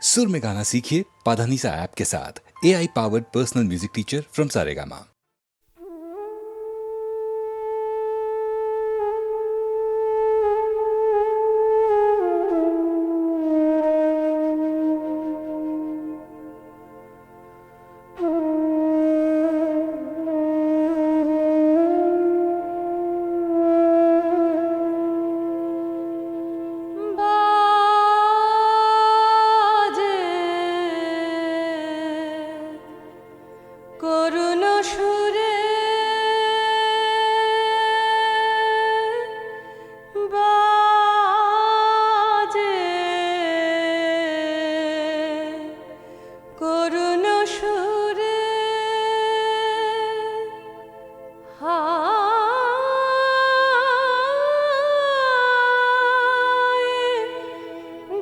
सुर में गाना सीखिए पाधानीसा ऐप के साथ। AI powered personal music teacher from Saregama. করুণ সুরে বাজে, করুণ সুরে হায়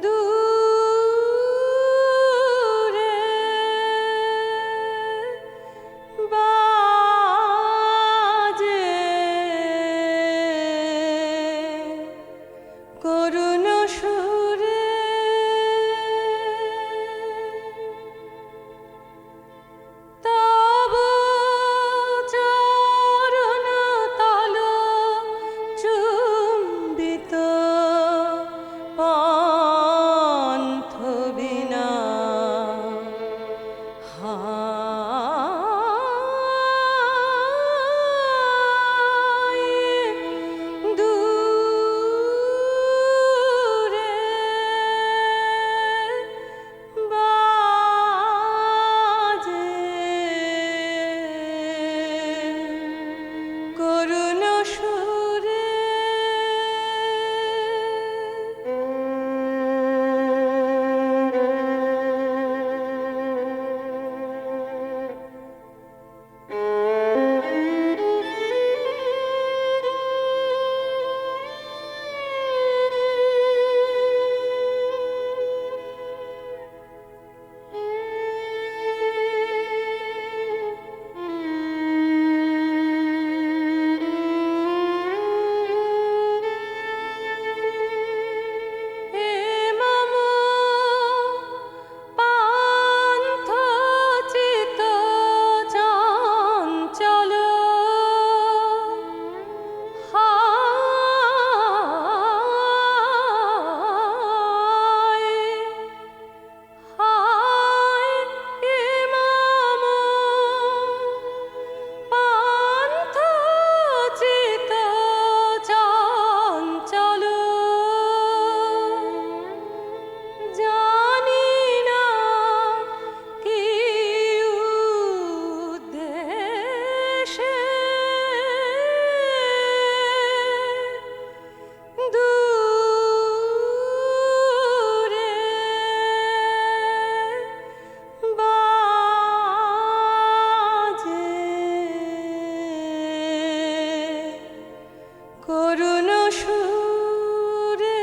দূরে বাজে, করুণ সুরে তব চরণ তল চুম্বিত পন্থ বিনা হায় দূরে বাজে, করুণ সুরে হে মম পান্থ চিত চঞ্চল, হায় হায় হে মম পান্থ চিত চঞ্চল, জানি না কি উদ্দেশে দূরে বাজে, করুণ সুরে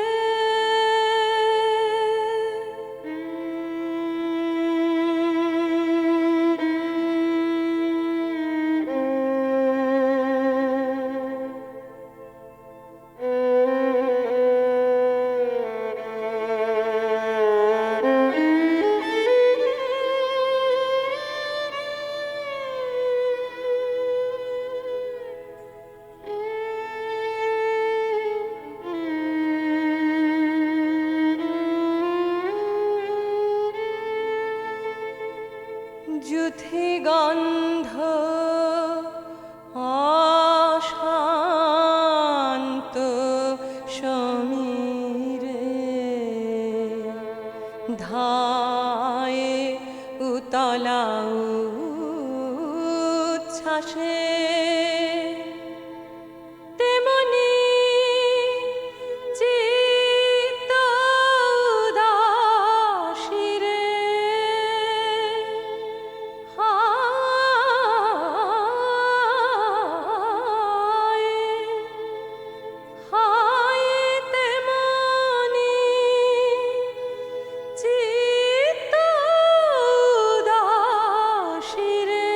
যুথি গন্ধ অশান্ত সমীরে ধায়ে উতলা উচ্ছ্বাসে, তেমনি চিত্ত উদাসীরে হায় হায়, তেমনি চিত্ত উদাসীরে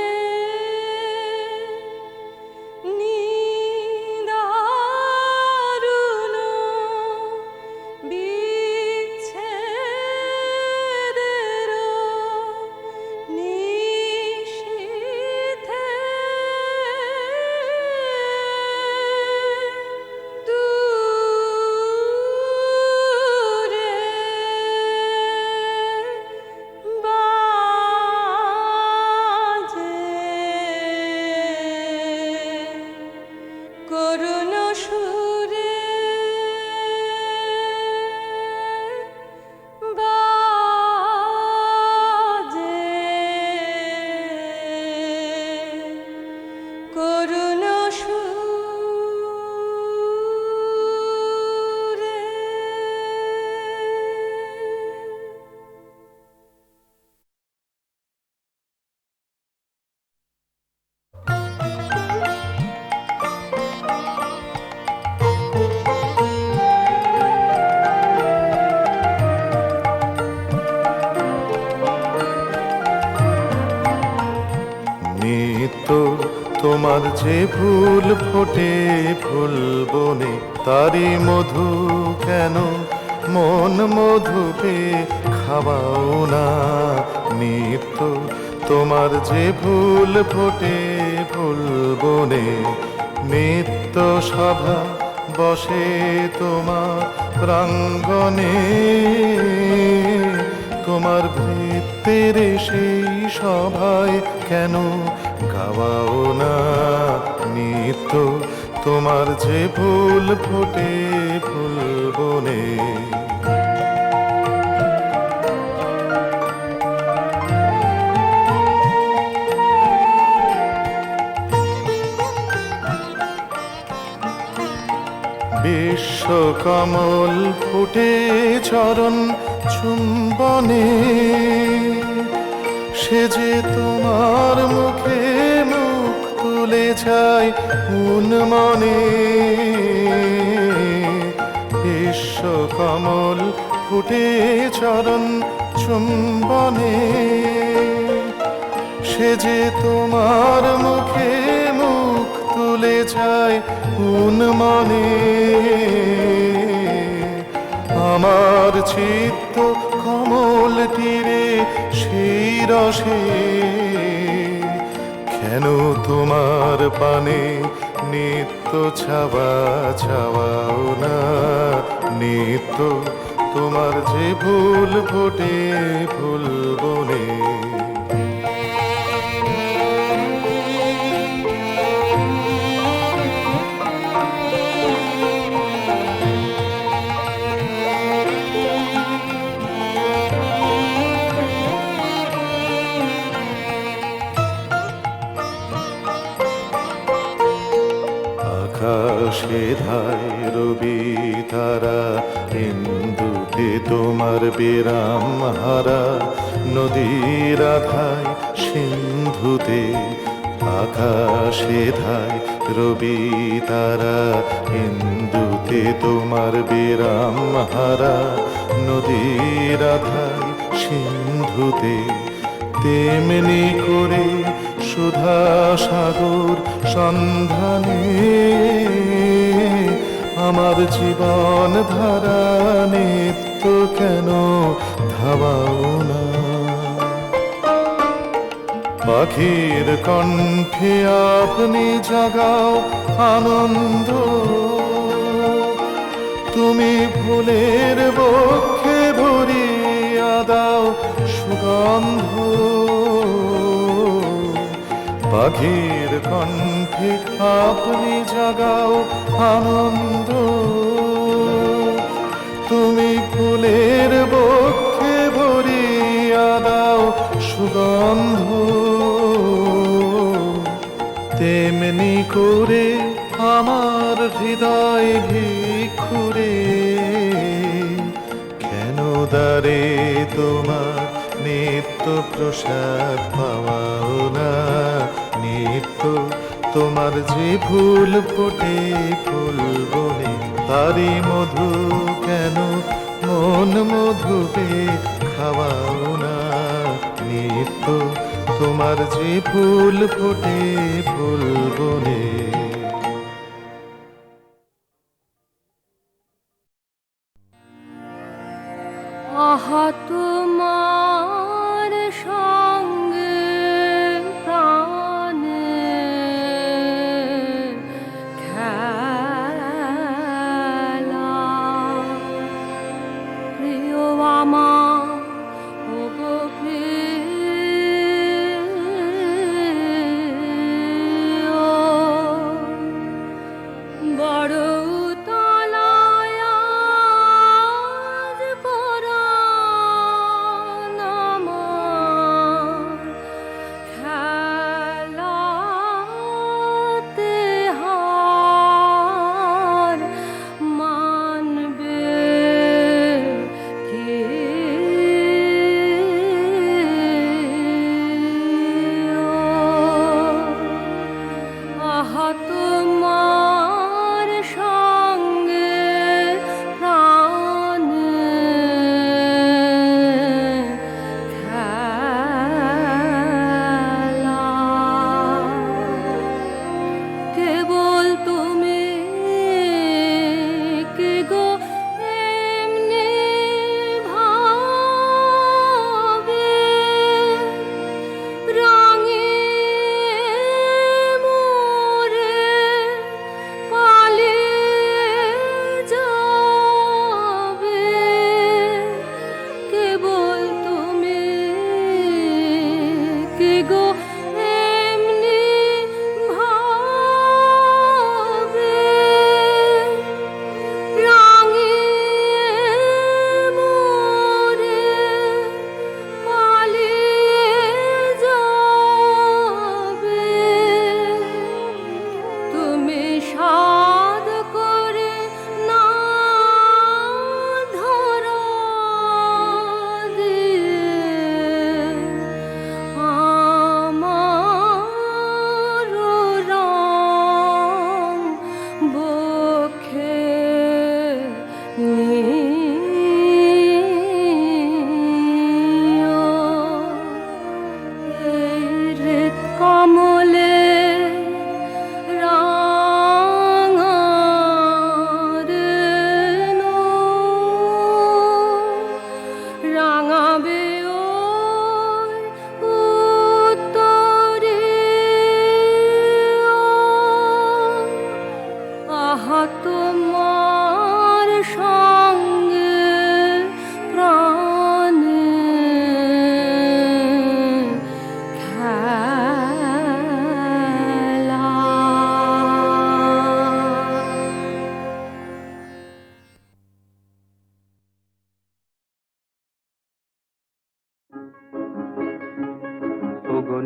তোমার যে ফুল ফোটে ফুল বনে তারি মধু কেন মন মধু পে খাওয়াও না নিত্য তোমার যে ফুল ফোটে ফুল বনে নিত্য সভা বসে তোমার প্রাঙ্গণে তোমার ভৃত্যের সেই সভায় কেন গাওয়াও না নিত্য তোমার যে ফুল ফোটে ফুল বনে বিশ্বকমল ফুটে চরণ চুম্বনে সে যে তোমার মুখে মুখ তুলে যায় মনে বিশ্বকমল ফুটে চরণ চুম্বনে সে যে তোমার মুখে মুখ তুলে যায় মনে আমার চিত্ত কমল তীরে সেই রসে কেন তোমার পানে নিত্য ছাওয়া ছাওয়াও না নিত্য তোমার যে ফুল ফোটে ফুল বনে আকাশে ধায় রবি তারা ইন্দুতে তোমার বিরাম হারা নদীর আধায় সিন্ধুতে আকাশে ধায় রবি তারা ইন্দুতে তোমার বিরাম হারা নদীর আধায় সিন্ধুতে তেমনি করে সুধা সাগর সন্ধানে আমার জীবন ধারা নিত্য কেন ধাবাও না পাখির কণ্ঠে আপনি জাগাও আনন্দ তুমি ফুলের বক্ষে ভরিয়া দাও সুগন্ধ পাখির কণ্ঠে আপনি জাগাও আনন্দ তুমি ফুলের বক্ষে ভরিয়া দাও সুগন্ধ তেমনি করে আমার হৃদয় ভিক্ষুরে কেন দ্বারে তোমার নিত্য প্রসাদ পাওয়াও না নিত্য তোমার যে ফুল ফোটে ফুল বনে তারি মধু কেন মন মধু পে খাওয়াও না নিত্য তোমার যে ফুল ফোটে ফুল বনে আহা তোমার সঙ্গে প্রাণে খেলা প্রিয় আমার ওগো প্রিয় বড় তলায় আজ পরাণ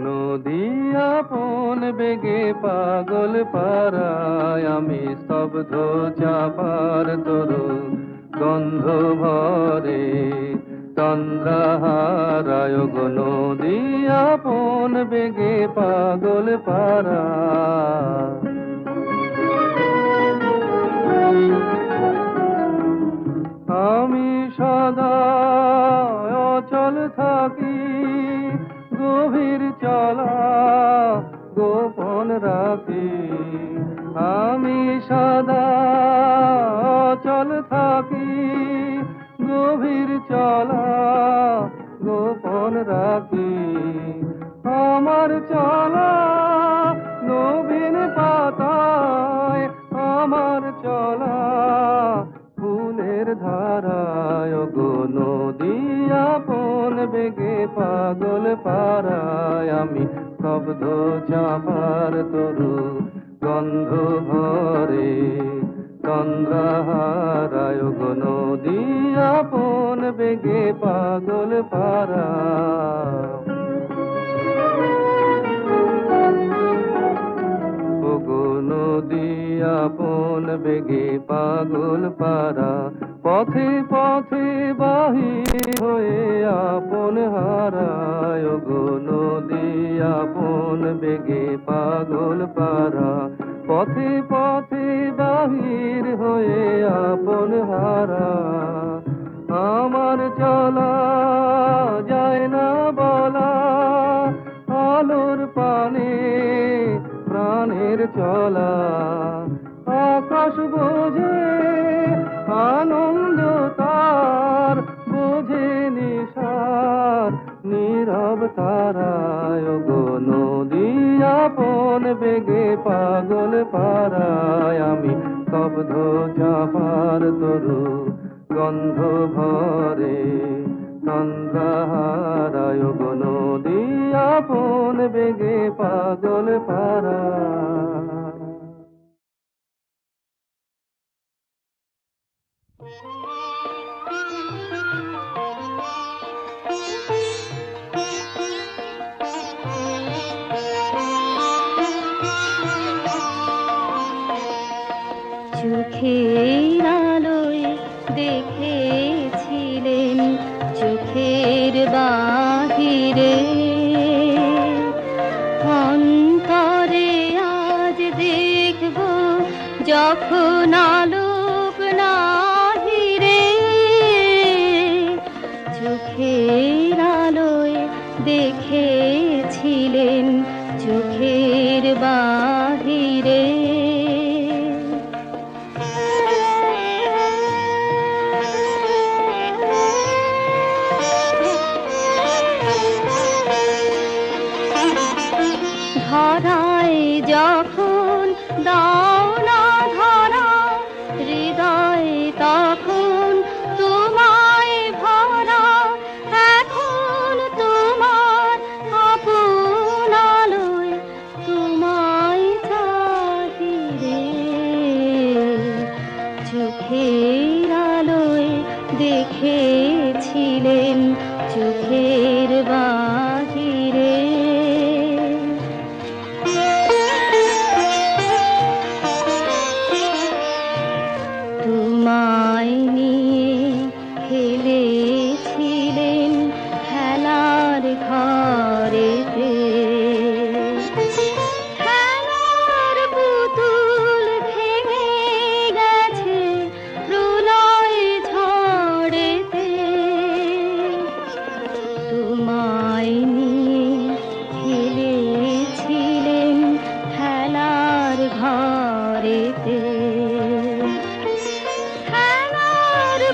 নদী আপন বেগে পাগল পারায় আমি স্তব্ধ চাপার তরু গন্ধ ভরে চন্দ্রহারায় গো নদী আপন বেগে পাগল পারা আমি সদা অচল থাকি গভীর চলা গোপন রাখি আমি সদা অচল থাকি গভীর চলা গোপন রাখি আমার চলা নবীন পাতায় আমার চলা ফুলের ধারায় গো নদী আপন বেগে পাগল পারায় আমি স্তব্ধ চাপার তরু গন্ধ ভরে চন্দ্রহারায় গো নদী আপন বেগে পাগল পারা নদী আপন বেগে পাগল পারা পথে পথে বাহির হয়ে আপন হারায় গো নদী আপন বেগে পাগল পারা পথে পথে বাহির হয়ে আপন হারা আমার চলা যায় না বলা আলোর পানে প্রাণের চলা আকাশ বোঝে আনন্দ তার বোঝে নিশার নীরব তারায় গো নদী আপন বেগে পাগল পারায় আমি স্তব্ধ চাপার তরু গন্ধ ভরে চন্দ্রহারায় গো নদী আপন বেগে পাগল পারা চোখের আলোয় দেখেছিলেন চোখের বাহিরে অন্তরে আজ দেখব যখন আলোক নাহিরে চোখের আলোয় দেখেছিলেন চোখের বাহিরে ধরায় যখন দাও না ধরা হৃদয় তখন তোমায় ভরা এখন তোমার আপন আলোয় তোমায় চাহিরে চোখের আলোয় দেখেছিলেন চোখের বাহিরে তোমায় নিয়ে খেলেছিলেন খেলার ঘরেতে খেলার পুতুল ভেঙে গেছে প্রলয় ঝড়েতে তোমায় নিয়ে খেলেছিলেন খেলার ঘরেতে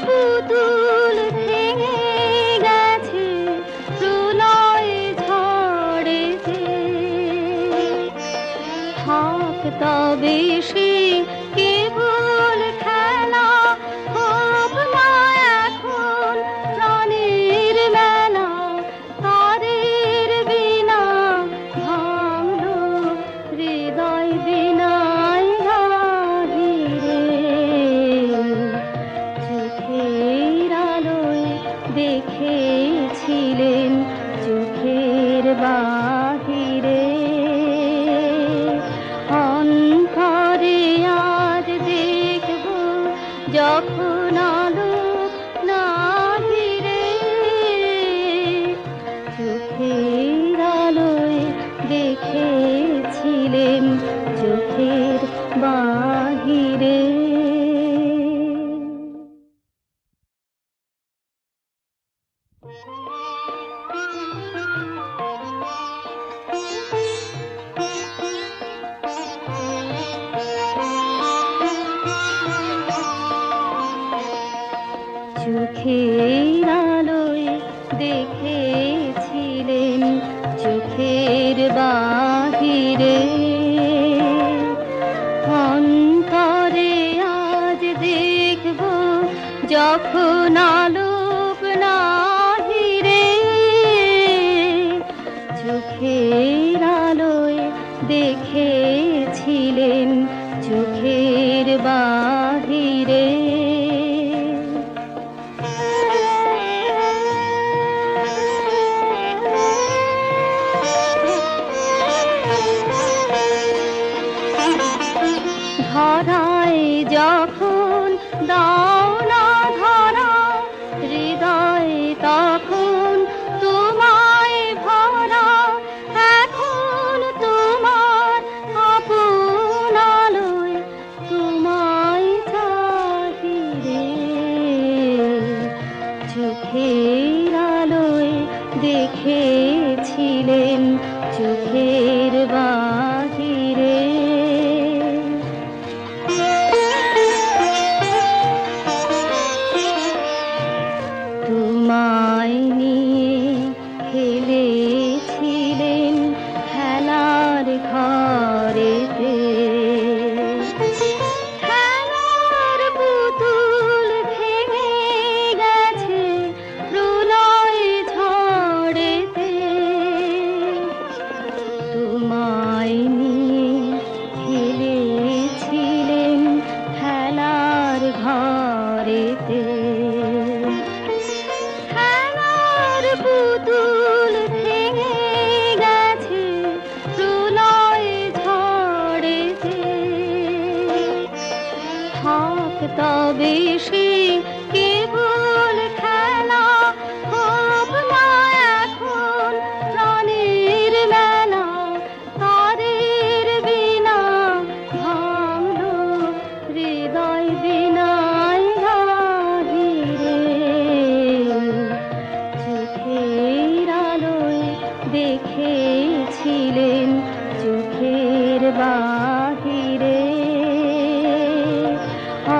পুতুল ভেঙে গেছে প্রলয় ঝড়েতে থাক তবে সে কেবল খেলা হোক না এখন প্রাণের মেলা তাদের বিনা ভাঙলো হৃদয় বিনায় বাহিরে চোখের আলোয় দেখেছিলেন চোখের বাহিরে চোখের আলোয় দেখেছিলেন চোখের বাহিরে, অন্তরে আজ দেখব যখন আলোক নাহিরে, চোখের আলোয় দেখেছিলেন চোখের বাহিরে। ধরায় যখন দাও না ধরা, হৃদয়ে তখন তোমায় ভরা, এখন তোমার আপন আলোয় তোমায় চাহিরে, চোখের আলোয় দেখেছিলেন চোখের বাহিরে। তোমায় নিয়ে খেলেছিলেন খেলার ঘরেতে, খেলার পুতুল ভেঙে গেছে প্রলয় ঝড়েতে, তোমায় নিয়ে খেলেছিলেন খেলার ঘরেতে, খেলার পুতুল ভেঙে গেছে প্রলয় ঝড়েতে, থাক তবে সে কেবল খেলা, হোক না এখন প্রাণের মেলা, তাদের বিনা ভাঙলো হৃদয় বিনায় বাহিরে, চোখের আলোয় দেখেছিলেন চোখের বাহিরে,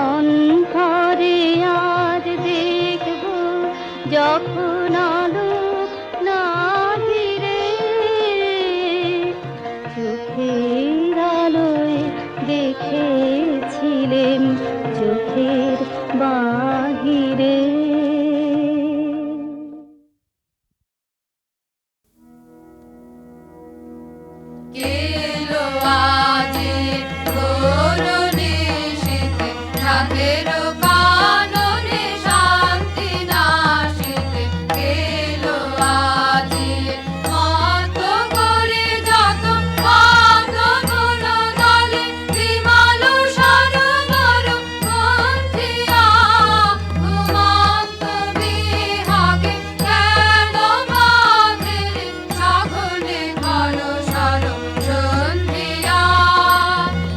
অন্তরে আজ দেখব যখন আলোক নাহিরে, চোখের আলোয় দেখেছিলেন চোখের বাহিরে। কেলো আজি করুণী শীতে, রাতের কাননে শান্তি নাশিতে, কেলো আজি মত করে যত পাত গুণ দলে, বিমল সরোবর বন্ধিয়া ঘুমন্ত বিহাগে কেন বাঁধে সাগরে ঘর সর সন্ধিয়া,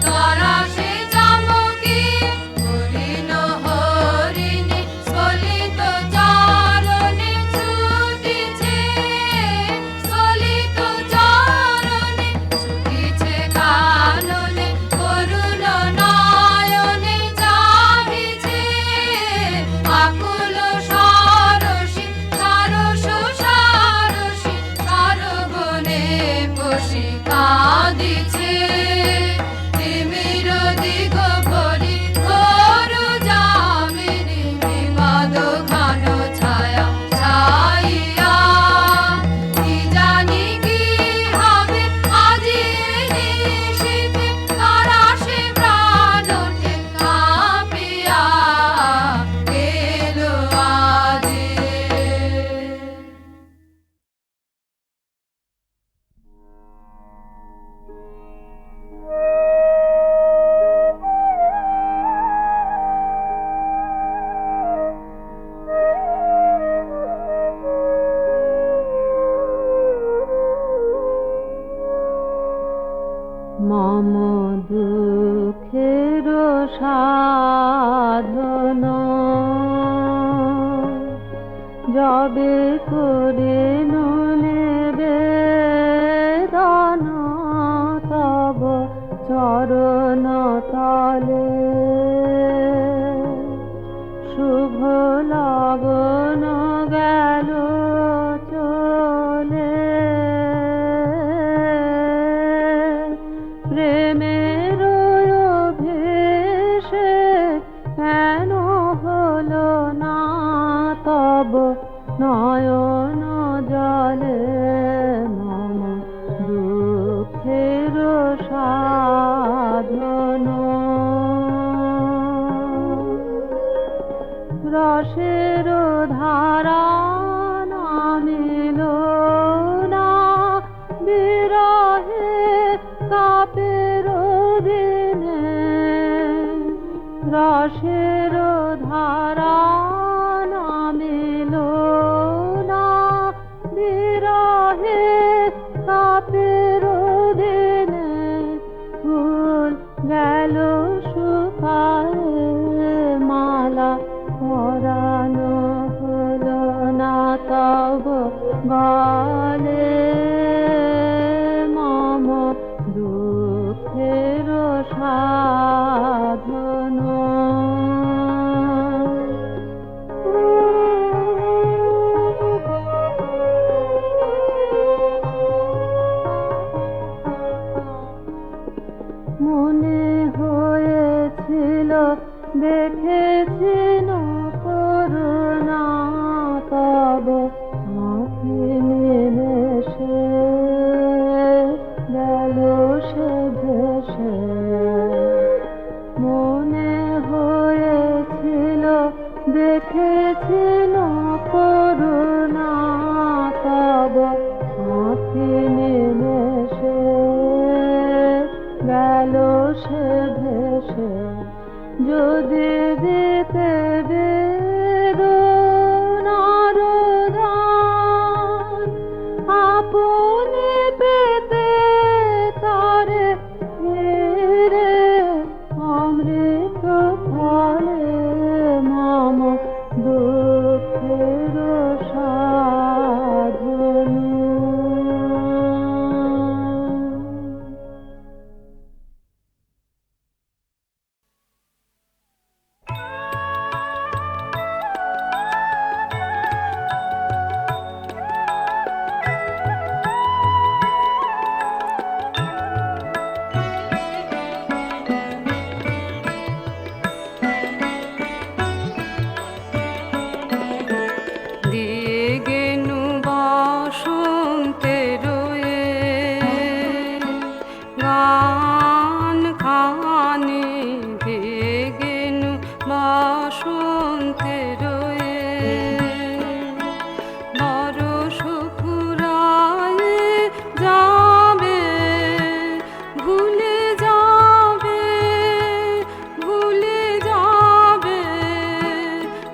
তারা সে চামকি হরিণ হরিণী স্খলিত চারণে ছুটিছে, স্খলিত চারণে ছুটিছে কাননে, করুণ নয়নে চাহিছে, আকুল সরসী সারস সারসী সরবনে বসি কাঁদিছে, তিমির দিগ ভরি ঘোর যামিনী বিবাদ ঘন ছায়া ছাইয়া, কি জানি কি হবে আজি নিশীথে, তারা সে প্রাণ ওঠে কাঁপিয়া, এলো আজি। মম দুঃখের সাধন যবে করে নেবে দান, তব চরণ তলে শুভ লাগো ফলে মম দুঃখের সাধন রসের ধারা নামিল না বিরহে কাপের দিনে রসের ধারা নামিল না বিরহে কাপের দিনে ফুল গেল শুকায়ে মালা পরানো হলো না তব গলে মম দুঃখের সাধন মনে হয়েছিল দেখেছিল করুণা তব আঁখি নিমেষে গেল সে ভেসে মনে হয়েছিল দেখেছিল করুণা তব আঁখি নিমেষে গেল সে ভেসে যদি দিতে বেদনার দান আপনি পেতে তারে ফিরে অমৃত ফলে মম দুঃখের সাধন দিয়ে গেনু বসন্তের গান খানে দিয়ে গেনু বসন্তের বরষ ফুরায়ে যাবে ভুলে যাবে ভুলে যাবে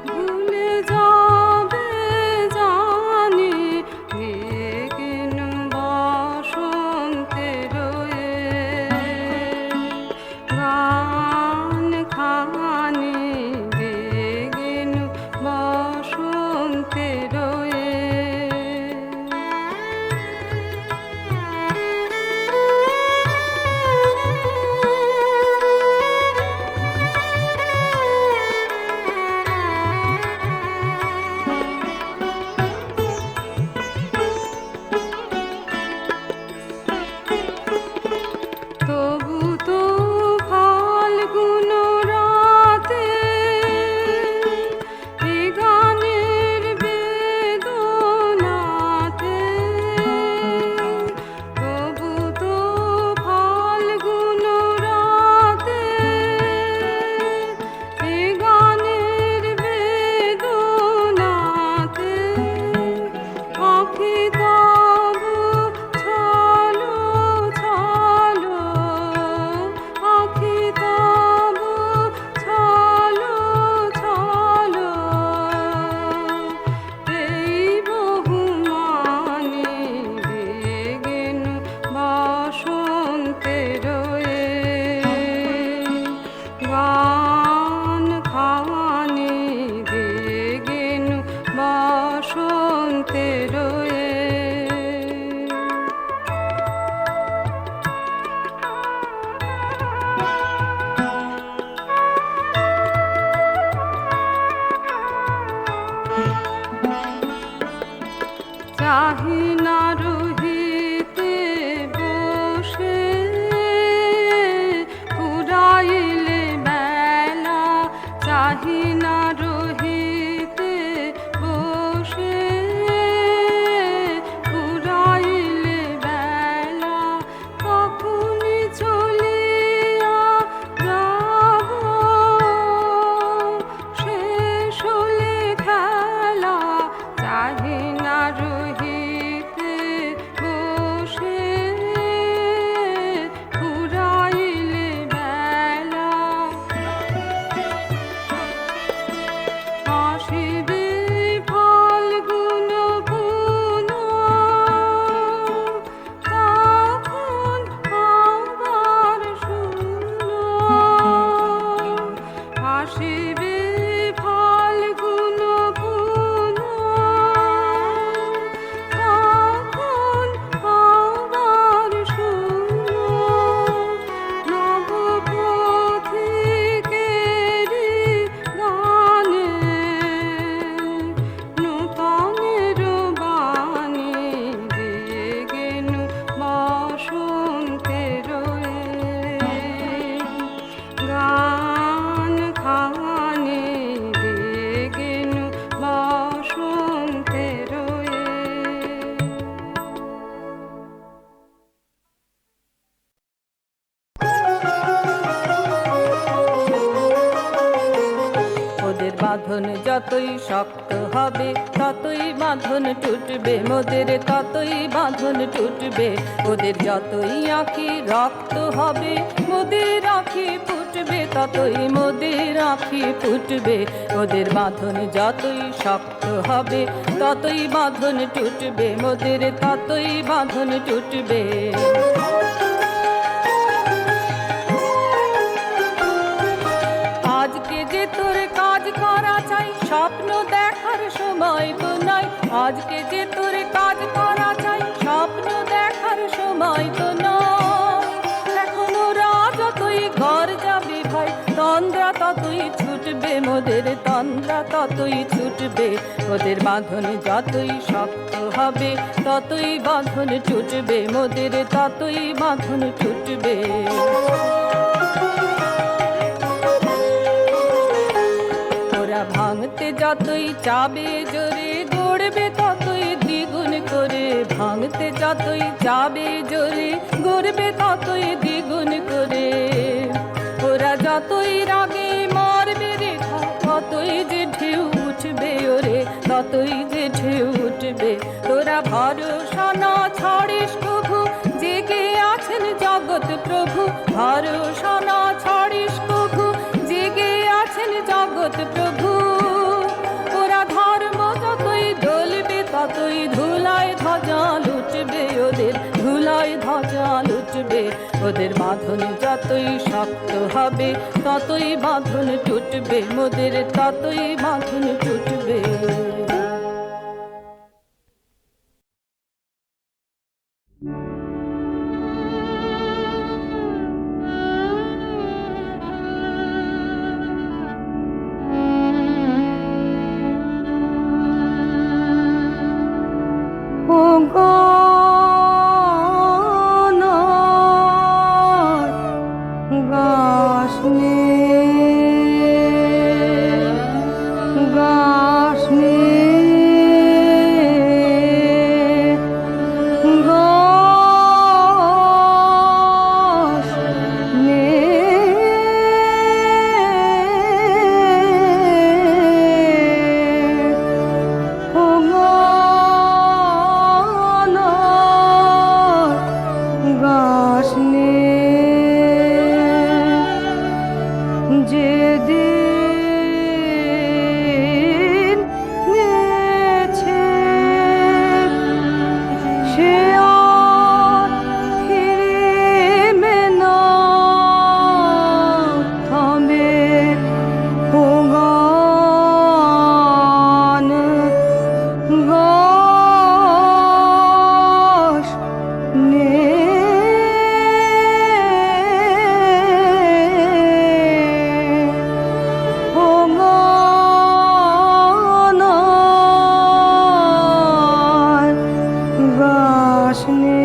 ভুলে যাবে জানি গেন বসন্তের গান খানি গেন বসন্তের তবু তো ফাল্গুন রাতে এ গানের বেদনাতে তবু তো ফাল্গুন রাতে এ গানের বেদনাতে আঁখি তবু ছলো ছলো আঁখি তবু ছলো ছলো এই বহুমানে গেন বসন্তের গান খাওয়ানি গেন বসন্তের চাহি না রহিতে বসে ফুরাইলে বেলা চাহি না রহিতে বসে বাঁধন যতই শক্ত হবে ততই বাঁধন টুটবে মোদের, ততই বাঁধন টুটবে। ওদের যতই আঁখি রক্ত হবে মোদের আঁখি ফুটবে, ততই মোদের আঁখি ফুটবে। ওদের বাঁধন যতই শক্ত হবে ততই বাঁধন টুটবে মোদের, ততই বাঁধন টুটবে। আজকে যে তোর কাজ করা চাই স্বপ্ন দেখার সময় তো নাই, আজকে যে তোর কাজ করা চাই স্বপ্ন দেখার সময় তো নয়। এখন ওরা যতই ঘর যাবে ভাই তন্দ্রা ততই ছুটবে মোদের, তন্দ্রা ততই ছুটবে। ওদের বাঁধন যতই শক্ত হবে ততই বাঁধন টুটবে মোদের, ততই বাঁধন টুটবে। ওরা ভাঙতে যতই চাবে জোরে গড়বে ততই দ্বিগুণ করে, ভাঙতে যতই চাবে জোরে গড়বে ততই দ্বিগুণ করে। ওরা যতই রাগে মারবে রেখা ততই যে ঢেউ উঠবে ওরে, ততই যে ঢেউ উঠবে। তোরা ভরসা না ছাড়িস কভু, জেগে আছেন জগৎ প্রভু। ভরসা না ছাড়িস কভু, জেগে আছেন জগৎ প্রভু। ওরা ধর্ম যতই ঢলবে ততই ধুলায় ধ্বজা লুটবে ওদের, ধুলায় ধ্বজা লুটবে। ওদের বাঁধন যতই শক্ত হবে ততই বাঁধন টুটবে মোদের, ততই বাঁধন টুটবে। ও গণনাথ গাসনে গাসনে যেদিন নেছে সে আর ফিরিবে না, থামবে ও গান গাসনে। গাসনে